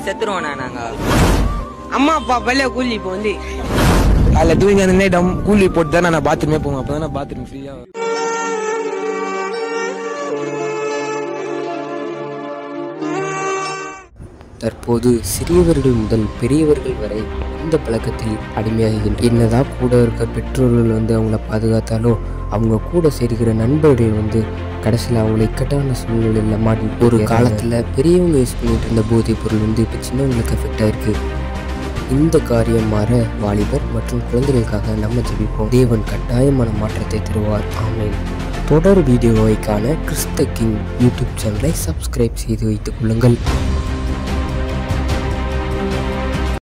செத்துருவோண்ணா நாங்க. அம்மா அப்பா பள்ளிய கூலி இப்போ வந்து அதில் தூங்கி அந்த நைட்டம் கூலி போட்டு தான் நான் பாத்ரூமே போவேன். அப்போ தான் பாத்ரூம் ஃப்ரீயாக. தற்போது சிறியவர்கள் முதல் பெரியவர்கள் வரை இந்த பழக்கத்தில் அடிமையாகின்றனர். என்னதான் கூட இருக்க பெற்றோர்கள் அவங்கள பாதுகாத்தாலும் அவங்க கூட சேர்க்கிற நண்பர்கள் கடைசியில் அவங்களை இக்கட்டான சூழ்நிலையில் மாட்டி. ஒரு காலத்தில் பெரியவங்க யூஸ் பண்ணிட்டு இருந்த போதைப் பொருள் இப்போ சின்னவங்களுக்கு எஃபெக்ட் ஆயிருக்கு. இந்த காரியம் மாற வாலிபர் மற்றும் குழந்தைகளுக்காக நம்ம ஜெபிப்போம். தேவன் கட்டாயமான மாற்றத்தை தருவார். ஆமென். தொடர் வீடியோவை காண கிறிஸ்த கிங் யூடியூப் சேனலை சப்ஸ்கிரைப் செய்து வைத்துக் கொள்ளுங்கள்.